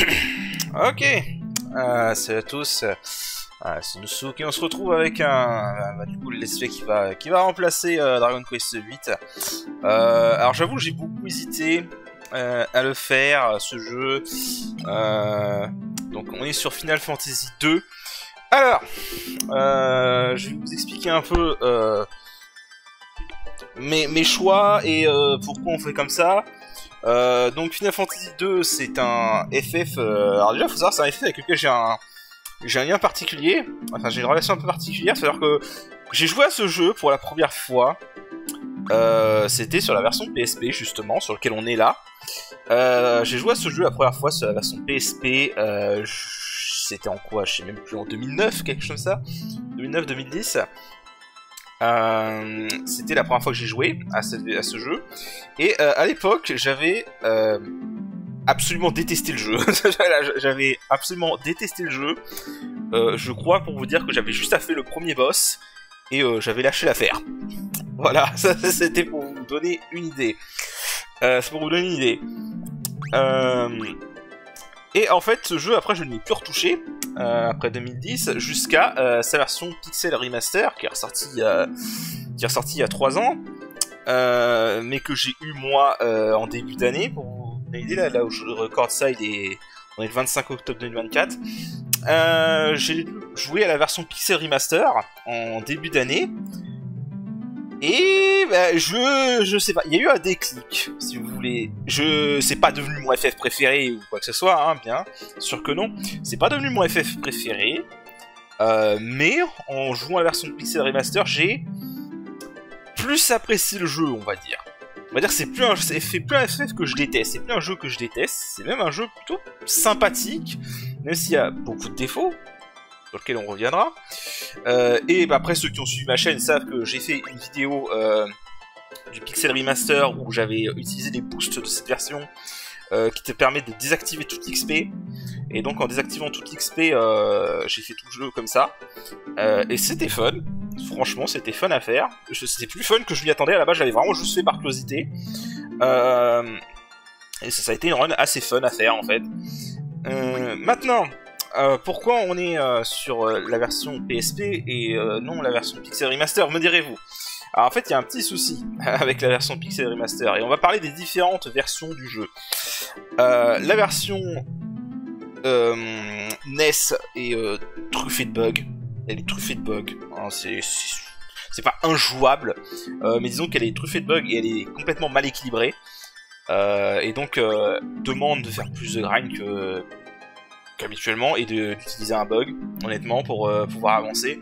Ok, salut à tous, c'est Nusuke et on se retrouve avec du coup le let's play qui va remplacer Dragon Quest 8. Alors j'avoue que j'ai beaucoup hésité à le faire, ce jeu. Donc on est sur Final Fantasy 2. Alors, je vais vous expliquer un peu mes choix et pourquoi on fait comme ça. Donc Final Fantasy 2 c'est un FF, alors déjà faut savoir c'est un FF avec lequel j'ai un lien particulier, enfin j'ai une relation un peu particulière, c'est-à-dire que j'ai joué à ce jeu pour la première fois, c'était sur la version PSP justement, sur lequel on est là. J'ai joué à ce jeu la première fois sur la version PSP, c'était en quoi, je sais même plus, en 2009, quelque chose comme ça, 2009-2010. C'était la première fois que j'ai joué à ce jeu, et à l'époque j'avais absolument détesté le jeu. J'avais absolument détesté le jeu. Je crois pour vous dire que j'avais juste à faire le premier boss et j'avais lâché l'affaire. Voilà, ça c'était pour vous donner une idée. C'est pour vous donner une idée. Et en fait, ce jeu, après, je ne l'ai plus retouché, après 2010, jusqu'à sa version Pixel Remaster, qui est ressortie il y a 3 ans, mais que j'ai eu, moi, en début d'année, pour vous donner une idée, là où je recorde ça, on est le 25 octobre 2024. J'ai joué à la version Pixel Remaster, en début d'année, et bah, je sais pas, il y a eu un déclic, si vous voulez. C'est pas devenu mon FF préféré ou quoi que ce soit, hein, bien sûr que non. C'est pas devenu mon FF préféré, mais en jouant à la version Pixel Remaster, j'ai plus apprécié le jeu, on va dire. On va dire que c'est plus un FF que je déteste, c'est plus un jeu que je déteste, c'est même un jeu plutôt sympathique, même s'il y a beaucoup de défauts, sur lequel on reviendra. Et bah, après, ceux qui ont suivi ma chaîne savent que j'ai fait une vidéo du Pixel Remaster où j'avais utilisé les boosts de cette version qui te permet de désactiver toute l'XP. Et donc en désactivant toute l'XP, j'ai fait tout le jeu comme ça. Et c'était fun. Franchement, c'était fun à faire. C'était plus fun que je m'y attendais. À la base, j'avais vraiment juste fait par curiosité. Et ça a été une run assez fun à faire en fait. Maintenant... pourquoi on est sur la version PSP et non la version Pixel Remaster, me direz-vous? Alors en fait il y a un petit souci avec la version Pixel Remaster et on va parler des différentes versions du jeu. La version NES est truffée de bugs. Elle est truffée de bugs, hein, c'est pas injouable, mais disons qu'elle est truffée de bugs et elle est complètement mal équilibrée, et donc demande de faire plus de grind habituellement et d'utiliser un bug, honnêtement, pour pouvoir avancer.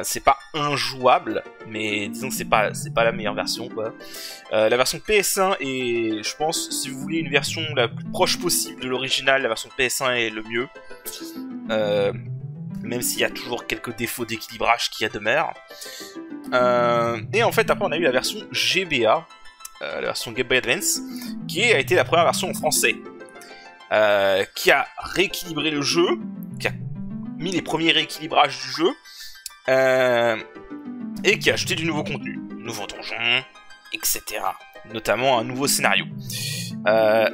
C'est pas injouable, mais disons que c'est pas la meilleure version, quoi. La version PS1 est, je pense, si vous voulez une version la plus proche possible de l'original, la version PS1 est le mieux. Même s'il y a toujours quelques défauts d'équilibrage qui demeurent. Et en fait, après on a eu la version GBA, la version Game Boy Advance, qui a été la première version en français. Qui a rééquilibré le jeu, qui a mis les premiers rééquilibrages du jeu, et qui a ajouté du nouveau contenu, nouveaux donjons, etc. Notamment un nouveau scénario.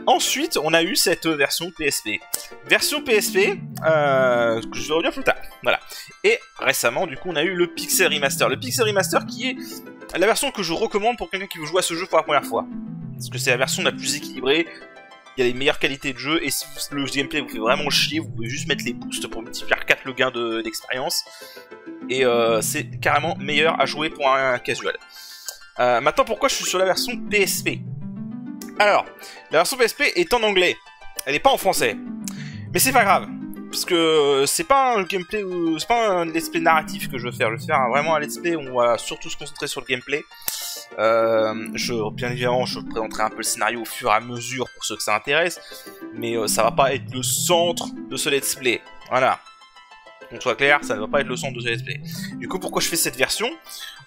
Ensuite, on a eu cette version PSP. Version PSP, que je vais revenir plus tard. Voilà. Et récemment, du coup, on a eu le Pixel Remaster. Le Pixel Remaster qui est la version que je recommande pour quelqu'un qui veut jouer à ce jeu pour la première fois. Parce que c'est la version la plus équilibrée. Il y a les meilleures qualités de jeu, et si le gameplay vous fait vraiment chier, vous pouvez juste mettre les boosts pour multiplier par 4 le gain d'expérience. Et c'est carrément meilleur à jouer pour un casual. Maintenant, pourquoi je suis sur la version PSP? Alors, la version PSP est en anglais, elle n'est pas en français. Mais c'est pas grave, parce que c'est pas un gameplay, c'est pas un let's play narratif que je veux faire. Je veux faire vraiment un let's play où on va surtout se concentrer sur le gameplay. Bien évidemment, je présenterai un peu le scénario au fur et à mesure pour ceux que ça intéresse, mais ça va pas être le centre de ce let's play. Voilà. Qu'on soit clair, ça ne va pas être le centre de ce let's play. Du coup, pourquoi je fais cette version?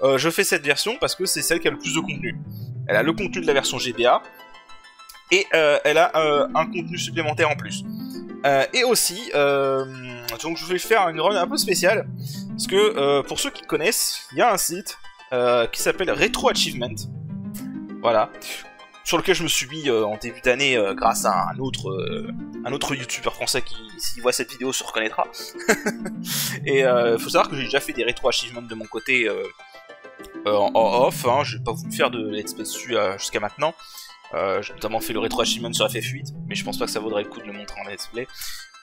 Je fais cette version parce que c'est celle qui a le plus de contenu. Elle a le contenu de la version GBA, et elle a un contenu supplémentaire en plus. Et aussi, donc je vais faire une run un peu spéciale, parce que pour ceux qui connaissent, il y a un site qui s'appelle Retro Achievement. Voilà. sur lequel je me suis mis en début d'année grâce à un autre youtubeur français qui, s'il voit cette vidéo, se reconnaîtra. Et faut savoir que j'ai déjà fait des rétro achievements de mon côté en off, hein. J'ai pas voulu faire de let's play dessus jusqu'à maintenant. J'ai notamment fait le rétro achievement sur FF8, mais je pense pas que ça vaudrait le coup de le montrer en let's play.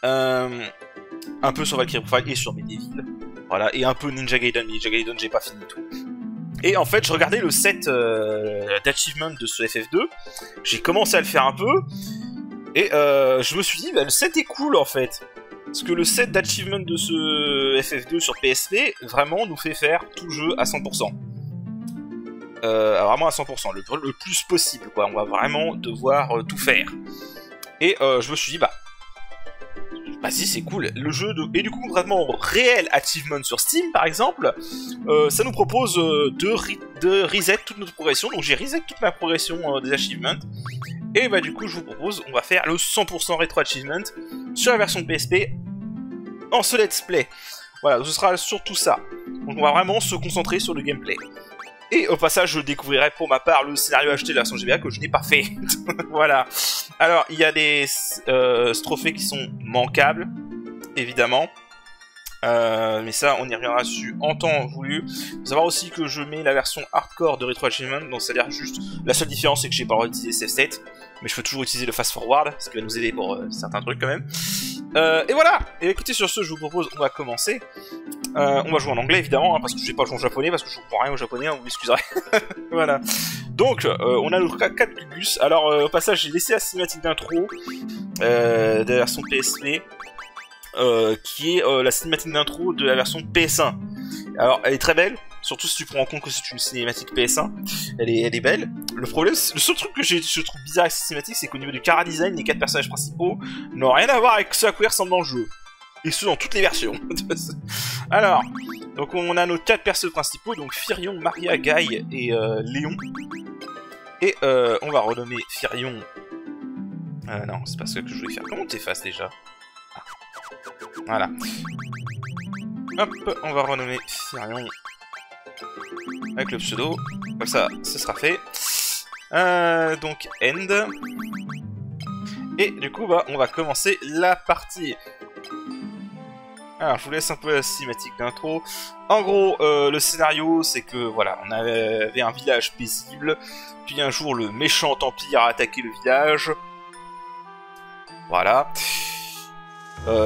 Un peu sur Valkyrie Profile et sur Medieval, voilà, et un peu Ninja Gaiden. Ninja Gaiden, j'ai pas fini tout. Et en fait, je regardais le set d'achievement de ce FF2, j'ai commencé à le faire un peu, et je me suis dit, bah, le set est cool en fait. Parce que le set d'achievement de ce FF2 sur PSP, vraiment nous fait faire tout le jeu à 100%. Vraiment à 100%, le plus possible, quoi. On va vraiment devoir tout faire. Et je me suis dit, bah, vas-y, c'est cool. Le jeu et du coup, vraiment réel achievement sur Steam, par exemple, ça nous propose de reset toute notre progression. Donc j'ai reset toute ma progression des achievements. Et bah du coup, je vous propose, on va faire le 100% rétro achievement sur la version PSP en ce let's play. Voilà, ce sera surtout ça. Donc on va vraiment se concentrer sur le gameplay. Et au passage, je découvrirai pour ma part le scénario acheté de la version GBA que je n'ai pas fait. Voilà. Alors, il y a des trophées qui sont manquables, évidemment. Mais ça, on y reviendra dessus en temps voulu. Faut savoir aussi que je mets la version hardcore de Retro Achievement, donc c'est-à-dire juste... La seule différence, c'est que j'ai pas le droit d'utiliser save state, mais je peux toujours utiliser le fast forward, ce qui va nous aider pour certains trucs quand même. Et voilà. Et écoutez, sur ce, je vous propose, on va commencer. On va jouer en anglais évidemment, hein, parce que je vais pas jouer en japonais, parce que je comprends rien au japonais, hein, vous m'excuserez. Voilà. Donc, on a nos 4 Gugus. Alors, au passage, j'ai laissé la cinématique d'intro de la version PSP, qui est la cinématique d'intro de la version PS1. Alors, elle est très belle, surtout si tu prends en compte que c'est une cinématique PS1. Elle est belle. Le problème, le seul truc que je trouve bizarre avec cette cinématique, c'est qu'au niveau du chara design, les 4 personnages principaux n'ont rien à voir avec ce à quoi ils ressemblent dans le jeu. Et ce, dans toutes les versions. Alors, donc on a nos 4 persos principaux, donc Firion, Maria, Guy et Léon. Et on va renommer Firion... non, c'est pas ce que je voulais faire. Comment t'effaces déjà? Ah. Voilà. Hop, on va renommer Firion avec le pseudo. Comme ça, ce sera fait. Donc, End. Et du coup, bah, on va commencer la partie. Alors, je vous laisse un peu la cinématique d'intro. En gros, le scénario, c'est que, voilà, on avait un village paisible, puis un jour, le méchant Empire a attaqué le village. Voilà.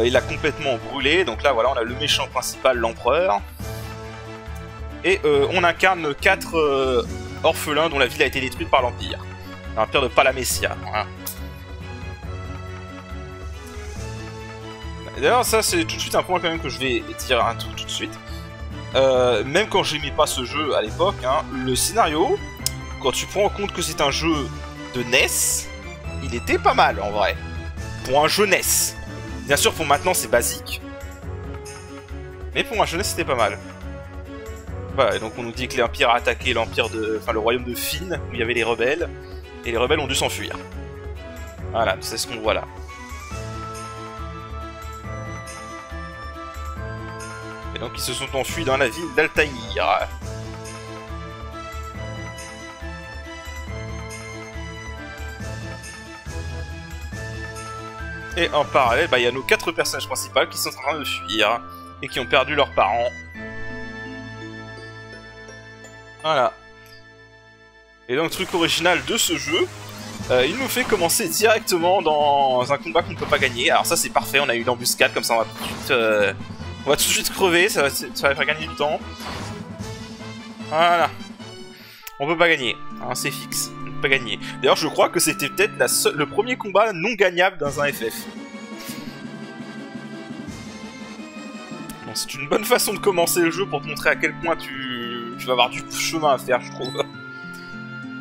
Il a complètement brûlé, donc là, voilà, on a le méchant principal, l'empereur. Et on incarne 4 orphelins dont la ville a été détruite par l'Empire. L'Empire de Palamessia, voilà. D'ailleurs, ça c'est tout de suite un point quand même que je vais dire tout de suite. Même quand j'aimais pas ce jeu à l'époque, hein, le scénario, quand tu prends en compte que c'est un jeu de NES, il était pas mal en vrai. Pour un jeu NES. Bien sûr, pour maintenant c'est basique. Mais pour un jeu NES, c'était pas mal. Voilà, et donc on nous dit que l'Empire a attaqué l'Empire de... Enfin, le royaume de Finn, où il y avait les rebelles. Et les rebelles ont dû s'enfuir. Voilà, c'est ce qu'on voit là. Et donc ils se sont enfuis dans la ville d'Altaïr. Et en parallèle, bah, y a nos 4 personnages principaux qui sont en train de fuir. Et qui ont perdu leurs parents. Voilà. Et donc truc original de ce jeu, il nous fait commencer directement dans un combat qu'on ne peut pas gagner. Alors ça c'est parfait, on a eu l'embuscade, comme ça on va tout de suite crever, ça va faire gagner du temps. Voilà. On peut pas gagner, hein, c'est fixe, on peut pas gagner. D'ailleurs je crois que c'était peut-être le premier combat non gagnable dans un FF. Bon, c'est une bonne façon de commencer le jeu pour te montrer à quel point tu vas avoir du chemin à faire, je trouve.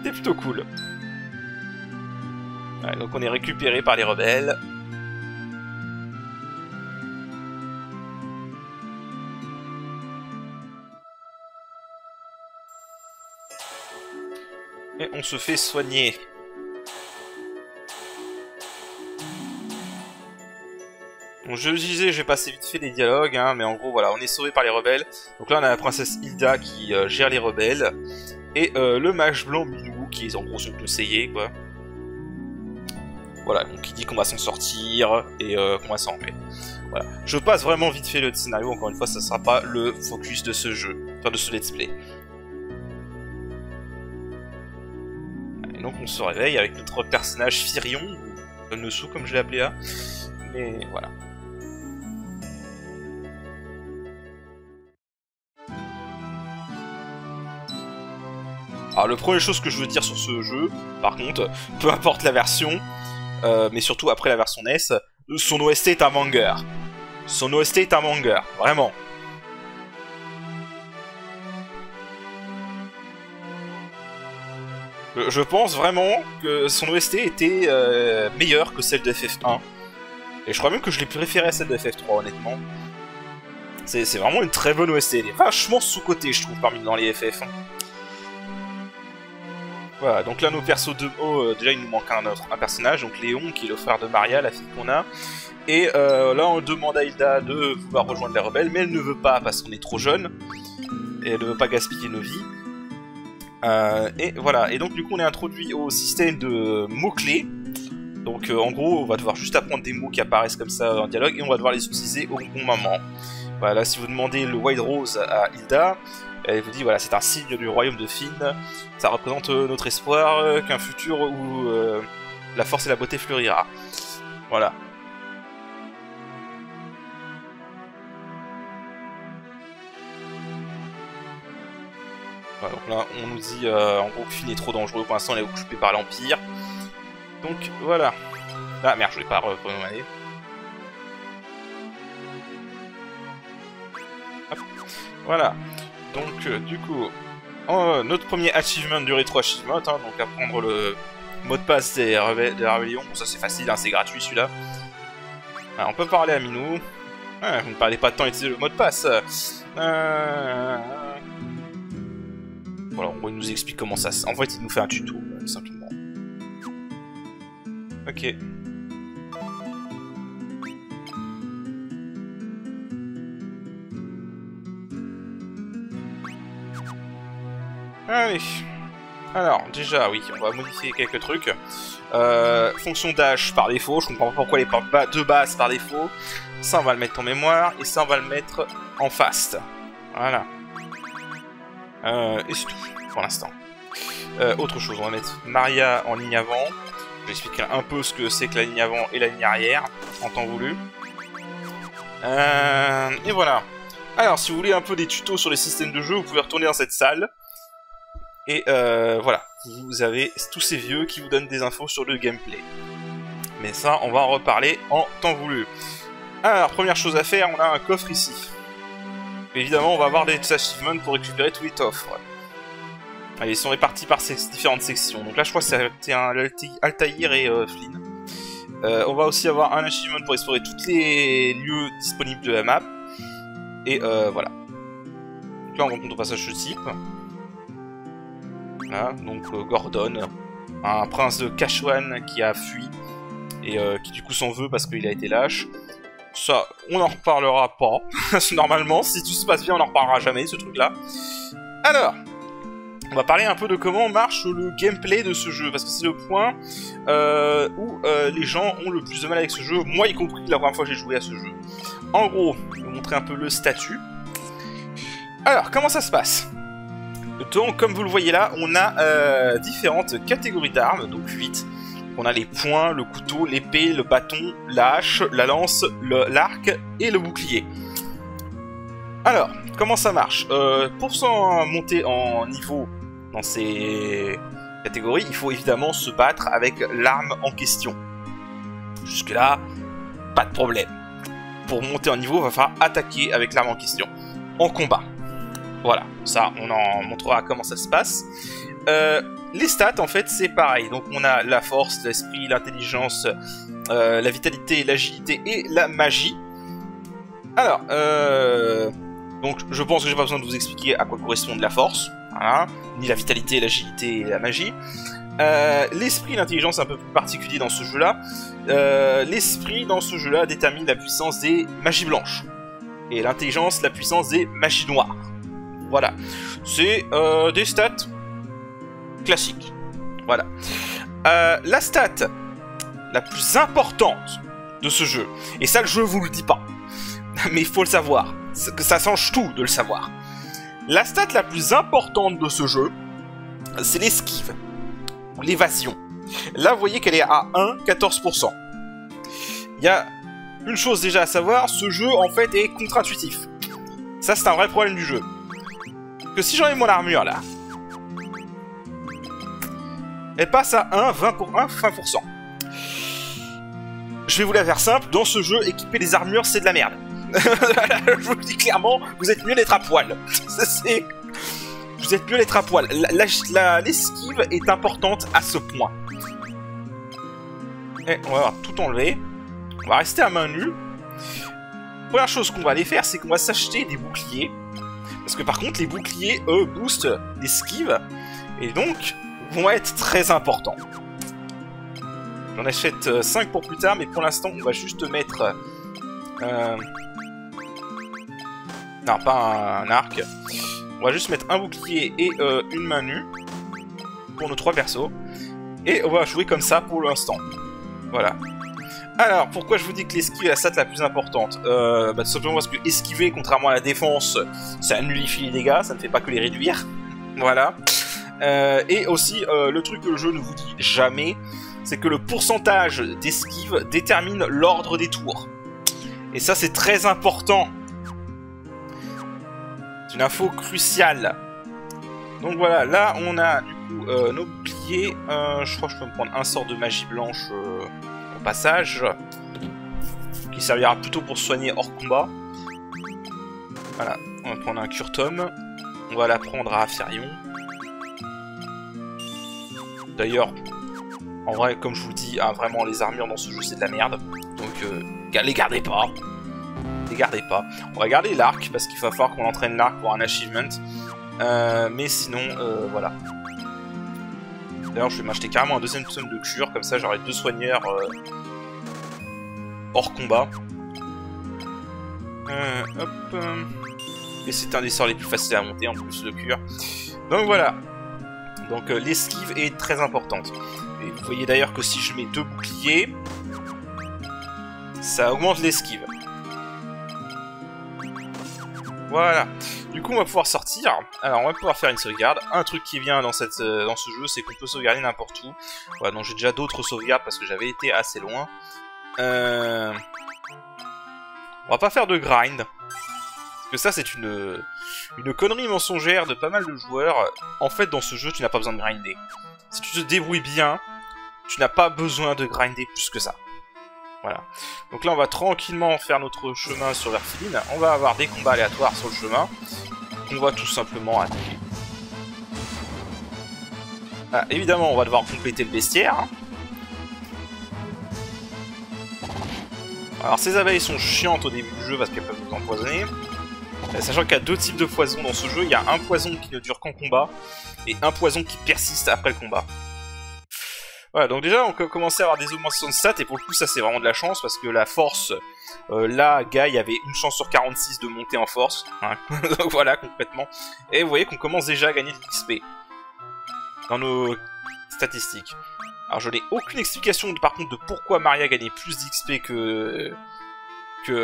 C'est plutôt cool. Ouais, donc on est récupéré par les rebelles. Et on se fait soigner. Donc je disais, j'ai passé vite fait les dialogues, hein, mais en gros voilà, on est sauvé par les rebelles. Donc là on a la princesse Hilda qui gère les rebelles. Et le mage blanc Minou, qui est en gros son conseiller, quoi. Voilà, donc il dit qu'on va s'en sortir et qu'on va s'en remettre. Voilà. Je passe vraiment vite fait le scénario, encore une fois, ça sera pas le focus de ce jeu, enfin de ce let's play. Et donc on se réveille avec notre personnage Firion, ou Nosu comme je l'ai appelé là, mais voilà. Alors la première chose que je veux dire sur ce jeu, par contre, peu importe la version, mais surtout après la version NES, son OST est un banger. Son OST est un banger, vraiment. Je pense vraiment que son OST était meilleure que celle de FF1. Et je crois même que je l'ai préférée à celle de FF3, honnêtement. C'est vraiment une très bonne OST, elle est vachement sous-cotée, je trouve, parmi dans les FF. Voilà, donc là nos persos de haut, déjà il nous manque un personnage, donc Léon qui est le frère de Maria, la fille qu'on a. Et là on demande à Hilda de vouloir rejoindre les rebelles, mais elle ne veut pas parce qu'on est trop jeune. Et elle ne veut pas gaspiller nos vies. Et voilà, et donc du coup on est introduit au système de mots-clés. Donc en gros on va devoir juste apprendre des mots qui apparaissent comme ça en dialogue et on va devoir les utiliser au bon moment. Voilà, là si vous demandez le White Rose à Hilda, elle vous dit voilà, c'est un signe du royaume de Finn, ça représente notre espoir qu'un futur où la force et la beauté fleurira. Voilà. Voilà, donc là on nous dit en gros que Finn est trop dangereux, pour l'instant il est occupé par l'Empire. Donc voilà. Ah merde, je voulais pas renommer. Voilà. Donc du coup, notre premier achievement du rétro achievement, hein, donc apprendre le mot de passe des de la rébellion, bon, ça c'est facile, hein, c'est gratuit celui-là. On peut parler à Minou. Vous ne parlez pas de temps d'utiliser le mot de passe. Voilà, en gros il nous explique comment ça... En fait il nous fait un tuto, simplement. Ok. Allez. Alors, déjà, oui, on va modifier quelques trucs. Fonction dash par défaut, je comprends pas pourquoi les portes de base par défaut. Ça, on va le mettre en mémoire, et ça, on va le mettre en fast. Voilà. Et c'est tout, pour l'instant. Autre chose, on va mettre Maria en ligne avant. Je vais expliquer un peu ce que c'est que la ligne avant et la ligne arrière, en temps voulu. Et voilà. Alors, si vous voulez un peu des tutos sur les systèmes de jeu, vous pouvez retourner dans cette salle. Et voilà, vous avez tous ces vieux qui vous donnent des infos sur le gameplay. Mais ça, on va en reparler en temps voulu. Alors, première chose à faire, on a un coffre ici. Évidemment, on va avoir des achievements pour récupérer tous les coffres. Allez, ils sont répartis par ces différentes sections. Donc là, je crois que c'était un Altaïr et Flynn. On va aussi avoir un achievement pour explorer tous les lieux disponibles de la map. Et voilà. Donc là, on rencontre au passage ce type. Voilà, donc Gordon, un prince de Kashwan qui a fui et qui du coup s'en veut parce qu'il a été lâche. Ça, on n'en reparlera pas. Normalement, si tout se passe bien, on n'en reparlera jamais, ce truc-là. Alors, on va parler un peu de comment marche le gameplay de ce jeu, parce que c'est le point où les gens ont le plus de mal avec ce jeu, moi y compris la première fois que j'ai joué à ce jeu. En gros, je vais vous montrer un peu le statut. Alors, comment ça se passe ? Donc, comme vous le voyez là, on a différentes catégories d'armes, donc 8. On a les poings, le couteau, l'épée, le bâton, la hache, la lance, l'arc et le bouclier. Alors, comment ça marche? Pour s'en monter en niveau dans ces catégories, il faut évidemment se battre avec l'arme en question. Jusque là, pas de problème. Pour monter en niveau, il va falloir attaquer avec l'arme en question, en combat. Voilà, ça, on en montrera comment ça se passe. Les stats, en fait, c'est pareil. Donc, on a la force, l'esprit, l'intelligence, la vitalité, l'agilité et la magie. Alors, donc, je pense que j'ai pas besoin de vous expliquer à quoi correspond la force. Voilà, ni la vitalité, l'agilité et la magie. L'esprit, l'intelligence, c'est un peu plus particulier dans ce jeu-là. L'esprit, dans ce jeu-là, détermine la puissance des magies blanches. Et l'intelligence, la puissance des magies noires. Voilà. C'est des stats classiques. Voilà. La stat la plus importante de ce jeu, et ça le jeu vous le dit pas, mais il faut le savoir, que ça change tout de le savoir. La stat la plus importante de ce jeu, c'est l'esquive, l'évasion. Là vous voyez qu'elle est à 1,14%. Il y a une chose déjà à savoir, ce jeu en fait est contre-intuitif. Ça c'est un vrai problème du jeu. Que si j'enlève mon armure là, elle passe à 20%. Je vais vous la faire simple, dans ce jeu, équiper les armures, c'est de la merde. Je vous le dis clairement, vous êtes mieux d'être à poil. Vous êtes mieux d'être à poil. L'esquive est importante à ce point. Et on va tout enlever. On va rester à main nue. Première chose qu'on va aller faire, c'est qu'on va s'acheter des boucliers. Parce que par contre, les boucliers, eux, boostent l'esquive. Et donc, vont être très importants. J'en achète 5 pour plus tard, mais pour l'instant, on va juste mettre... Non, pas un arc. On va juste mettre un bouclier et une main nue pour nos 3 persos. Et on va jouer comme ça pour l'instant. Voilà. Alors, pourquoi je vous dis que l'esquive est la stat la plus importante? Tout simplement parce que esquiver, contrairement à la défense, ça nullifie les dégâts, ça ne fait pas que les réduire. Voilà. Et aussi, le truc que le jeu ne vous dit jamais, c'est que le pourcentage d'esquive détermine l'ordre des tours. Et ça, c'est très important. C'est une info cruciale. Donc voilà, là, on a du coup nos boucliers. Je crois que je peux me prendre un sort de magie blanche au passage, qui servira plutôt pour soigner hors combat. Voilà, on va prendre un Curtom. On va l'apprendre à Firion. D'ailleurs, en vrai, comme je vous le dis, hein, vraiment, les armures dans ce jeu, c'est de la merde. Donc, les gardez pas. Les gardez pas. On va garder l'arc, parce qu'il va falloir qu'on entraîne l'arc pour un achievement. Mais sinon, voilà. D'ailleurs, je vais m'acheter carrément un deuxième tome de cure, comme ça j'aurai 2 soigneurs hors combat. Hop. Et c'est un des sorts les plus faciles à monter, en plus de cure. Donc voilà. Donc l'esquive est très importante. Et vous voyez d'ailleurs que si je mets 2 boucliers, ça augmente l'esquive. Voilà. Du coup, on va pouvoir sortir. Alors, on va pouvoir faire une sauvegarde. Un truc qui est bien dans ce jeu, c'est qu'on peut sauvegarder n'importe où. Voilà, donc j'ai déjà d'autres sauvegardes parce que j'avais été assez loin. On va pas faire de grind. Parce que ça, c'est une connerie mensongère de pas mal de joueurs. En fait, dans ce jeu, tu n'as pas besoin de grinder. Si tu te débrouilles bien, tu n'as pas besoin de grinder plus que ça. Voilà. Donc là, on va tranquillement faire notre chemin sur Verfiline. On va avoir des combats aléatoires sur le chemin. On va tout simplement attaquer. Ah, évidemment, on va devoir compléter le bestiaire. Alors, ces abeilles sont chiantes au début du jeu parce qu'elles peuvent nous empoisonner. Sachant qu'il y a 2 types de poisons dans ce jeu. Il y a un poison qui ne dure qu'en combat et un poison qui persiste après le combat. Voilà, donc déjà on peut commencer à avoir des augmentations de stats, et pour le coup ça c'est vraiment de la chance, parce que la force, là, Guy avait une chance sur 46 de monter en force, hein. Donc voilà, concrètement. Et vous voyez qu'on commence déjà à gagner de l'XP dans nos statistiques. Alors je n'ai aucune explication par contre de pourquoi Maria gagnait plus d'XP que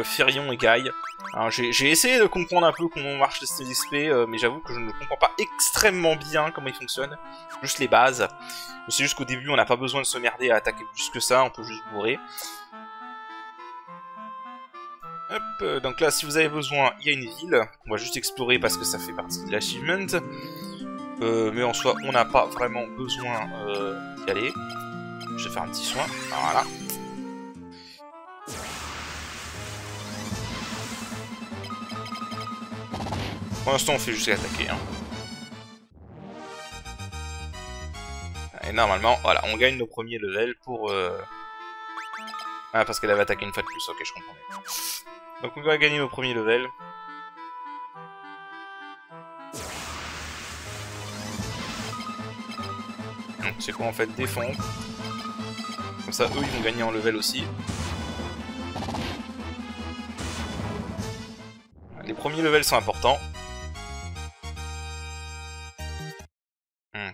Firion et Guy. J'ai essayé de comprendre un peu comment marche le système d'XP, mais j'avoue que je ne comprends pas extrêmement bien comment il fonctionne. Juste les bases. C'est juste qu'au début, on n'a pas besoin de se merder à attaquer plus que ça, on peut juste bourrer. Hop, donc là, si vous avez besoin, il y a une ville. On va juste explorer parce que ça fait partie de l'achievement. Mais en soi, on n'a pas vraiment besoin d'y aller. Je vais faire un petit soin. Voilà. Pour l'instant, on fait juste attaquer. Hein. Et normalement, voilà, on gagne nos premiers levels pour... Ah, parce qu'elle avait attaqué une fois de plus, ok, je comprends bien. Donc on va gagner nos premiers levels. C'est quoi en fait? Défendre. Comme ça, eux, ils vont gagner en level aussi. Les premiers levels sont importants.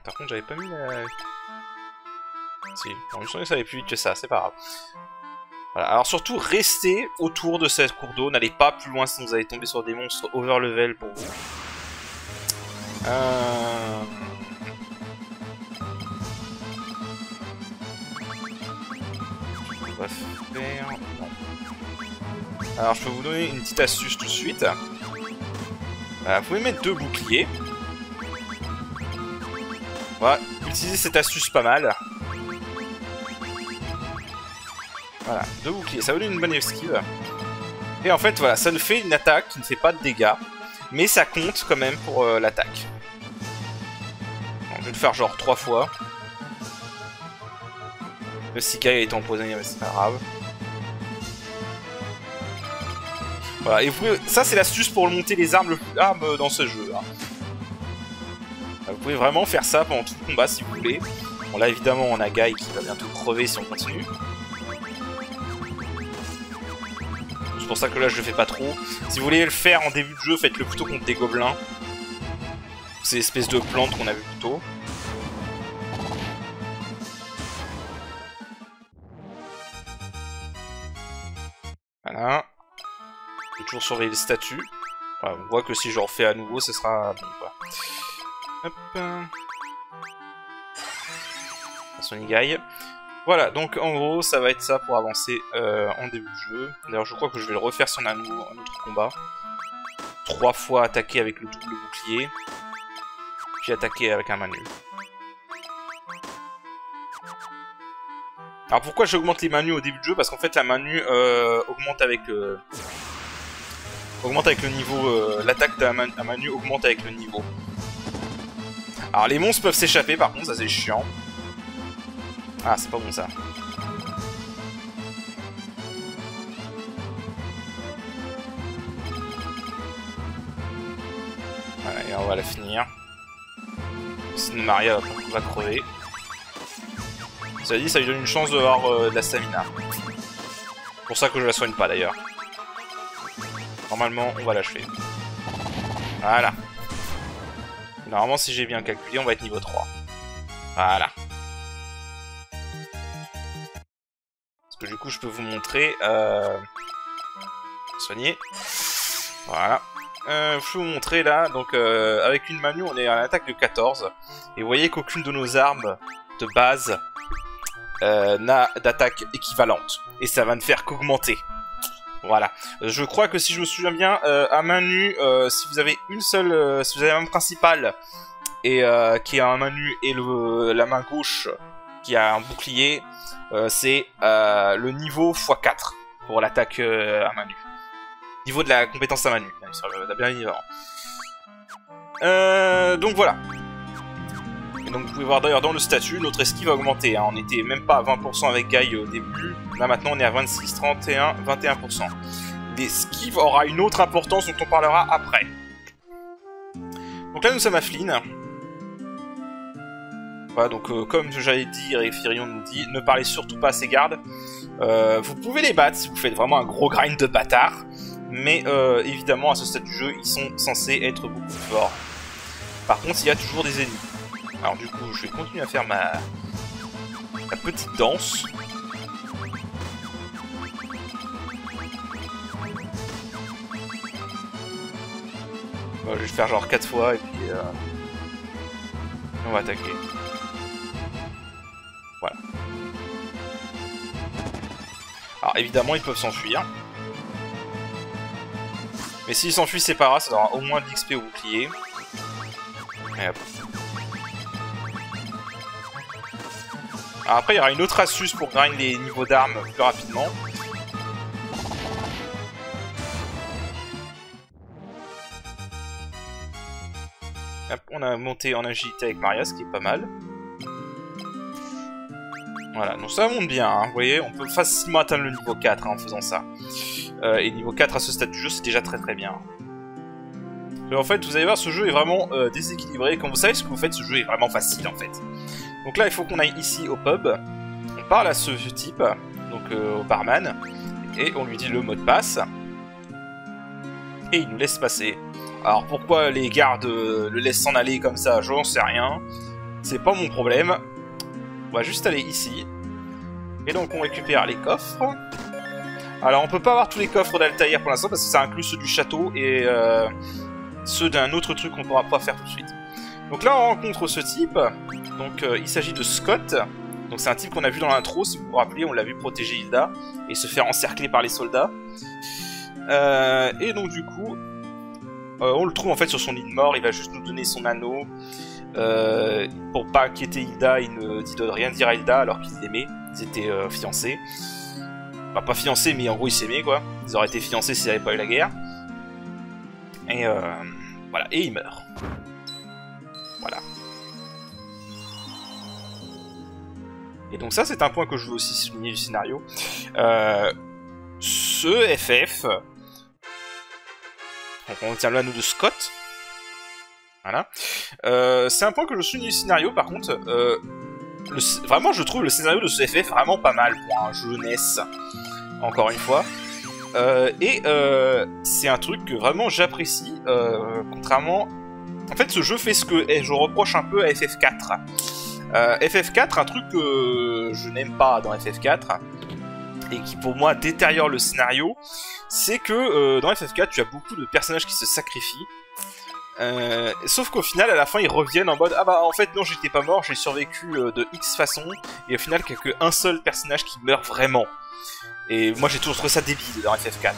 Par contre, j'avais pas mis la... Si, bon, je savais plus vite que ça, c'est pas grave. Voilà, alors surtout, restez autour de cette cour d'eau, n'allez pas plus loin sinon vous allez tomber sur des monstres overlevel pour vous. On va faire... Non. Alors je peux vous donner une petite astuce tout de suite. Vous pouvez mettre 2 boucliers. Voilà, utilisez cette astuce pas mal. Voilà, 2 boucliers, ça vous donne une bonne esquive. Et en fait, voilà, ça ne fait une attaque qui ne fait pas de dégâts. Mais ça compte quand même pour l'attaque. Je vais le faire genre 3 fois. Le Sikai a été empoisonné, mais c'est pas grave. Voilà, et vous pouvez... ça c'est l'astuce pour monter les armes le plus armes dans ce jeu. Hein. Vous pouvez vraiment faire ça pendant tout le combat si vous voulez. Bon là évidemment on a Guy qui va bientôt crever si on continue. C'est pour ça que là je le fais pas trop. Si vous voulez le faire en début de jeu, faites-le plutôt contre des gobelins. Ces espèces de plantes qu'on a vu plus tôt. Voilà. Je vais toujours surveiller les statues. Voilà, on voit que si je refais à nouveau, ce sera bon quoi. Hop. Sonic. Voilà, donc en gros, ça va être ça pour avancer en début de jeu. D'ailleurs, je crois que je vais le refaire si on a un autre combat. 3 fois attaquer avec le double bouclier. Puis attaquer avec un manu. Alors pourquoi j'augmente les manus au début de jeu? Parce qu'en fait la manu augmente avec le niveau, l'attaque d'un manu augmente avec le niveau. Alors les monstres peuvent s'échapper par contre, ça c'est chiant. Ah c'est pas bon ça. Voilà, et on va la finir. Sinon Maria va crever. Ça dit, ça lui donne une chance d'avoir de la stamina. C'est pour ça que je la soigne pas d'ailleurs. Normalement, on va l'achever. Voilà. Normalement, si j'ai bien calculé, on va être niveau 3. Voilà. Parce que du coup, je peux vous montrer... Soigner. Voilà. Je peux vous montrer là, donc avec une manu, on est à l'attaque de 14. Et vous voyez qu'aucune de nos armes de base n'a d'attaque équivalente. Et ça va ne faire qu'augmenter. Voilà. Je crois que si je me souviens bien, à main nue, si vous avez une seule... si vous avez la main principale et qui a un main nue et la main gauche qui a un bouclier, c'est le niveau x4 pour l'attaque à main nue. Niveau de la compétence à main nue. Ça bien évidemment. Donc voilà. Et donc vous pouvez voir d'ailleurs dans le statut, notre esquive a augmenté. Hein. On n'était même pas à 20% avec Guy au début. Là maintenant on est à 26, 31, 21%. L'esquive aura une autre importance dont on parlera après. Donc là nous sommes à Flynn. Voilà, donc comme j'allais dire et Firion nous dit, ne parlez surtout pas à ces gardes. Vous pouvez les battre si vous faites vraiment un gros grind de bâtard. Mais évidemment à ce stade du jeu, ils sont censés être beaucoup plus forts. Par contre, il y a toujours des ennemis. Alors du coup, je vais continuer à faire ma petite danse. Bon, je vais faire genre 4 fois et puis on va attaquer. Voilà. Alors évidemment, ils peuvent s'enfuir. Mais s'ils s'enfuient, c'est pas grave, ça aura au moins de l'XP au bouclier. Et hop. Alors après, il y aura une autre astuce pour grind les niveaux d'armes plus rapidement. Hop, on a monté en agilité avec Maria, ce qui est pas mal. Voilà, donc ça monte bien, hein. Vous voyez, on peut facilement atteindre le niveau 4 hein, en faisant ça. Et niveau 4 à ce stade du jeu, c'est déjà très très bien. En fait, vous allez voir, ce jeu est vraiment déséquilibré. Quand vous savez ce que vous faites, ce jeu est vraiment facile en fait. Donc là, il faut qu'on aille ici au pub. On parle à ce type, donc au barman, et on lui dit le mot de passe. Et il nous laisse passer. Alors pourquoi les gardes le laissent s'en aller comme ça, j'en sais rien. C'est pas mon problème. On va juste aller ici. Et donc on récupère les coffres. Alors on peut pas avoir tous les coffres d'Altaïr pour l'instant parce que ça inclut ceux du château et ceux d'un autre truc qu'on pourra pas faire tout de suite. Donc là on rencontre ce type. Donc il s'agit de Scott. Donc c'est un type qu'on a vu dans l'intro, si vous vous rappelez, on l'a vu protéger Hilda et se faire encercler par les soldats. Et donc du coup, on le trouve en fait sur son lit de mort, il va juste nous donner son anneau. Pour pas inquiéter Hilda, il ne dit de rien dire à Hilda alors qu'ils l'aimaient, ils étaient fiancés. Enfin, pas fiancés, mais en gros ils s'aimaient quoi. Ils auraient été fiancés s'il n'y avait pas eu la guerre. Et voilà, et il meurt. Voilà. Et donc ça c'est un point que je veux aussi souligner du scénario. Ce FF, donc on tient l'anneau de Scott. Voilà. C'est un point que je souligne du scénario par contre. Vraiment je trouve le scénario de ce FF vraiment pas mal pour un jeu NES. Encore une fois. C'est un truc que vraiment j'apprécie. Contrairement... En fait ce jeu fait ce que je reproche un peu à FF4. FF4, un truc que je n'aime pas dans FF4 et qui pour moi détériore le scénario, c'est que dans FF4 tu as beaucoup de personnages qui se sacrifient, sauf qu'au final à la fin ils reviennent en mode ah bah en fait non j'étais pas mort, j'ai survécu de X façon, et au final il n'y a qu'un seul personnage qui meurt vraiment, et moi j'ai toujours trouvé ça débile dans FF4.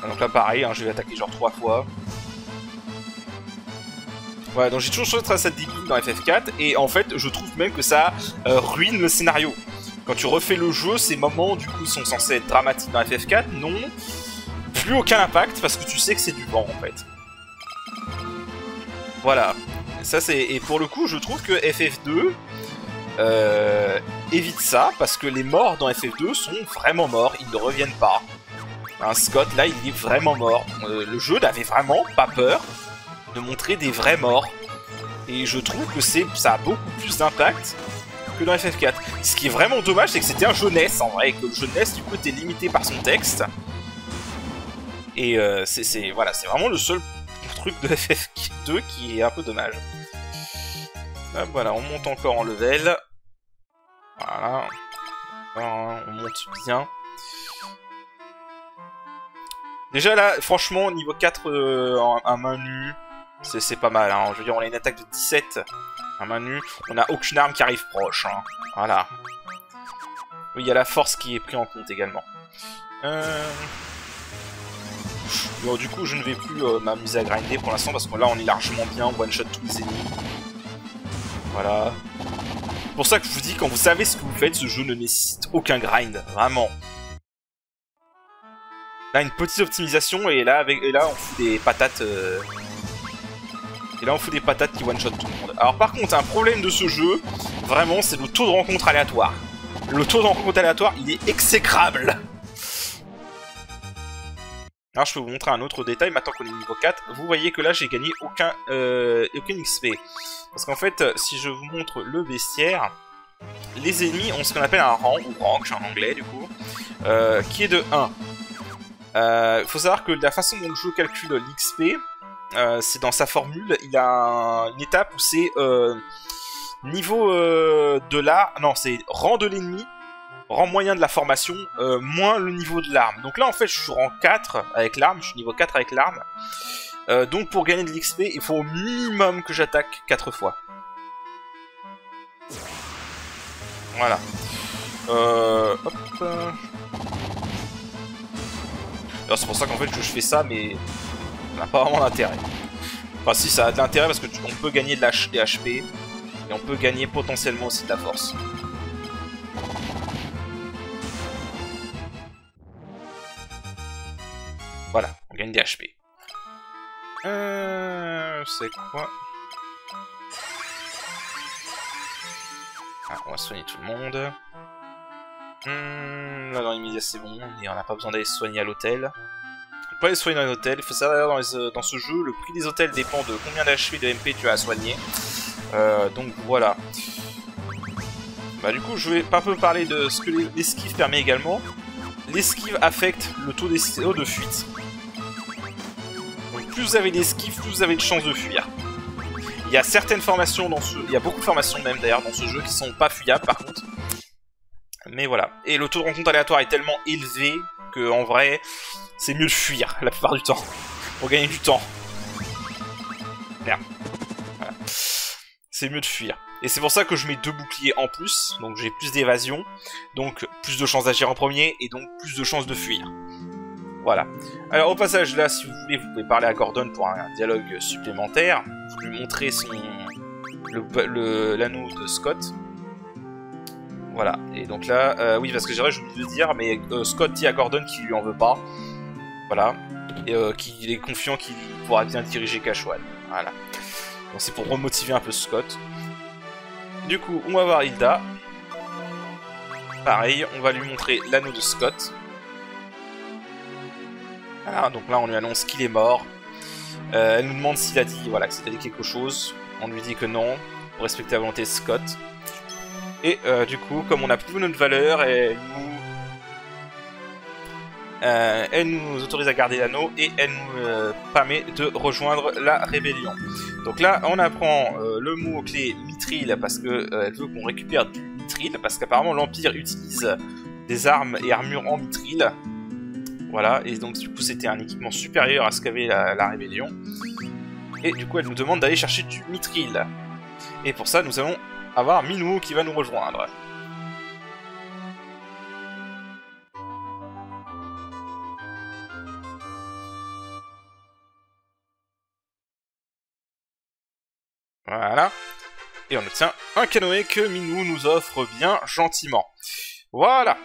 Donc là pareil, hein, je vais attaquer genre 3 fois. Voilà, donc j'ai toujours trouvé ça débile dans FF4, et en fait, je trouve même que ça ruine le scénario. Quand tu refais le jeu, ces moments, du coup, sont censés être dramatiques dans FF4, n'ont plus aucun impact, parce que tu sais que c'est du vent, en fait. Voilà. Ça, c'est... Et pour le coup, je trouve que FF2 évite ça, parce que les morts dans FF2 sont vraiment morts, ils ne reviennent pas. Hein, Scott, là, il est vraiment mort. Le jeu n'avait vraiment pas peur de montrer des vrais morts. Et je trouve que ça a beaucoup plus d'impact que dans FF4. Ce qui est vraiment dommage, c'est que c'était un jeu NES en vrai, et que le jeu NES, du coup, était limité par son texte. Et voilà, c'est vraiment le seul truc de FF2 qui est un peu dommage. Hop, voilà, on monte encore en level. Voilà. On monte bien. Déjà là, franchement, niveau 4 à main nue, c'est pas mal, hein. Je veux dire, on a une attaque de 17 à main nue. On a aucune arme qui arrive proche, hein. Voilà. Oui, il y a la force qui est prise en compte également. Bon, du coup, je ne vais plus m'amuser à grinder pour l'instant, parce que là, on est largement bien, one-shot tous les ennemis. Voilà. C'est pour ça que je vous dis, quand vous savez ce que vous faites, ce jeu ne nécessite aucun grind, vraiment. Là, une petite optimisation, et là, on fout des patates... Et là, on fout des patates qui one-shot tout le monde. Alors par contre, un problème de ce jeu, vraiment, c'est le taux de rencontre aléatoire. Le taux de rencontre aléatoire, il est exécrable. Alors je peux vous montrer un autre détail, maintenant qu'on est niveau 4. Vous voyez que là, j'ai gagné aucun XP. Parce qu'en fait, si je vous montre le bestiaire, les ennemis ont ce qu'on appelle un rang, ou rank en anglais du coup, qui est de 1. Faut savoir que la façon dont le jeu calcule l'XP, c'est dans sa formule, il a une étape où c'est niveau de l'arme, non c'est rang de l'ennemi, rang moyen de la formation, moins le niveau de l'arme. Donc là en fait je suis rang 4 avec l'arme, je suis niveau 4 avec l'arme. Donc pour gagner de l'XP, il faut au minimum que j'attaque 4 fois. Voilà. Hop. Alors c'est pour ça qu'en fait que je fais ça, mais ça n'a pas vraiment d'intérêt. Enfin si, ça a de l'intérêt parce que on peut gagner des HP, et on peut gagner potentiellement aussi de la force. Voilà, on gagne des HP. C'est quoi? Ah, on va soigner tout le monde. Là dans l'immédiat c'est bon, et on n'a pas besoin d'aller se soigner à l'hôtel. On peut aller se soigner dans l'hôtel. Il faut savoir dans ce jeu, le prix des hôtels dépend de combien d'HP de MP tu as à soigner. Donc voilà. Bah du coup je vais un peu parler de ce que l'esquive permet également. L'esquive affecte le taux de fuite. Donc plus vous avez d'esquive, plus vous avez de chances de fuir. Il y a certaines formations dans ce... Il y a beaucoup de formations même d'ailleurs dans ce jeu qui sont pas fuyables par contre. Mais voilà. Et le taux de rencontre aléatoire est tellement élevé que en vrai, c'est mieux de fuir la plupart du temps. Pour gagner du temps. Merde. Voilà. C'est mieux de fuir. Et c'est pour ça que je mets 2 boucliers en plus. Donc j'ai plus d'évasion. Donc plus de chances d'agir en premier. Et donc plus de chances de fuir. Voilà. Alors au passage là, si vous voulez, vous pouvez parler à Gordon pour un dialogue supplémentaire. Vous lui montrez l'anneau de Scott. Voilà. Et donc là, oui, parce que j'aurais oublié de dire, mais Scott dit à Gordon qu'il lui en veut pas. Voilà. Et qu'il est confiant qu'il pourra bien diriger Cashwan. Voilà. Donc c'est pour remotiver un peu Scott. Du coup, on va voir Hilda. Pareil, on va lui montrer l'anneau de Scott. Voilà, donc là on lui annonce qu'il est mort. Elle nous demande s'il a dit, voilà, que c'était quelque chose. On lui dit que non, pour respecter la volonté de Scott. Et du coup, comme on a prouvé notre valeur, elle nous autorise à garder l'anneau et elle nous permet de rejoindre la rébellion. Donc là, on apprend le mot-clé mithril parce que elle veut qu'on récupère du mithril, parce qu'apparemment l'Empire utilise des armes et armures en mithril. Voilà, et donc du coup c'était un équipement supérieur à ce qu'avait la rébellion. Et du coup elle nous demande d'aller chercher du mithril. Et pour ça nous allons avoir Minwu qui va nous rejoindre. Voilà. Et on obtient un canoë que Minwu nous offre bien gentiment. Voilà.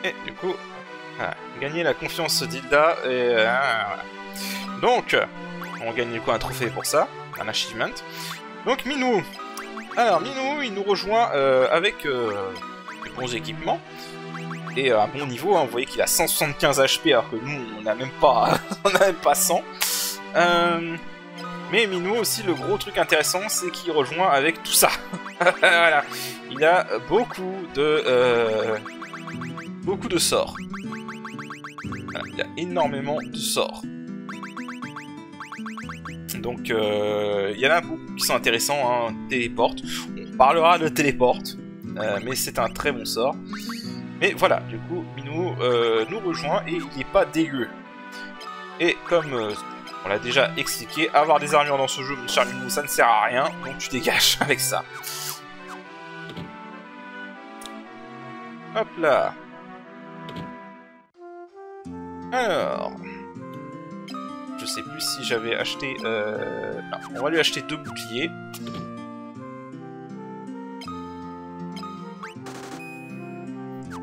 Et du coup, voilà, gagner la confiance d'Hilda. Et voilà. Donc, on gagne du coup un trophée pour ça, un achievement. Donc Minwu. Alors Minwu, il nous rejoint avec des bons équipements. Et à un bon niveau, hein, vous voyez qu'il a 175 HP alors que nous, on n'a même pas, on n'a même pas 100. Mais Minwu aussi, le gros truc intéressant, c'est qu'il rejoint avec tout ça. Voilà. Il a beaucoup de sorts. Voilà, il a énormément de sorts. Donc, il y en a beaucoup qui sont intéressants. Hein. Téléporte. On parlera de téléporte. Mais c'est un très bon sort. Mais voilà, du coup, Minwu nous rejoint et il n'est pas dégueu. Et comme on l'a déjà expliqué, avoir des armures dans ce jeu, mon cher Minwu, ça ne sert à rien. Donc tu dégages avec ça. Hop là. Alors, je sais plus si j'avais acheté... Non, on va lui acheter 2 boucliers.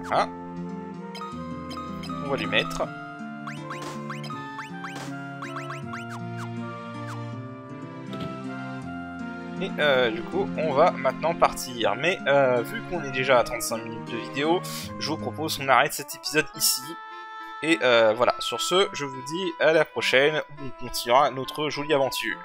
Voilà. On va lui mettre. Et du coup, on va maintenant partir. Mais vu qu'on est déjà à 35 minutes de vidéo, je vous propose qu'on arrête cet épisode ici. Et voilà, sur ce, je vous dis à la prochaine, où on continuera notre jolie aventure.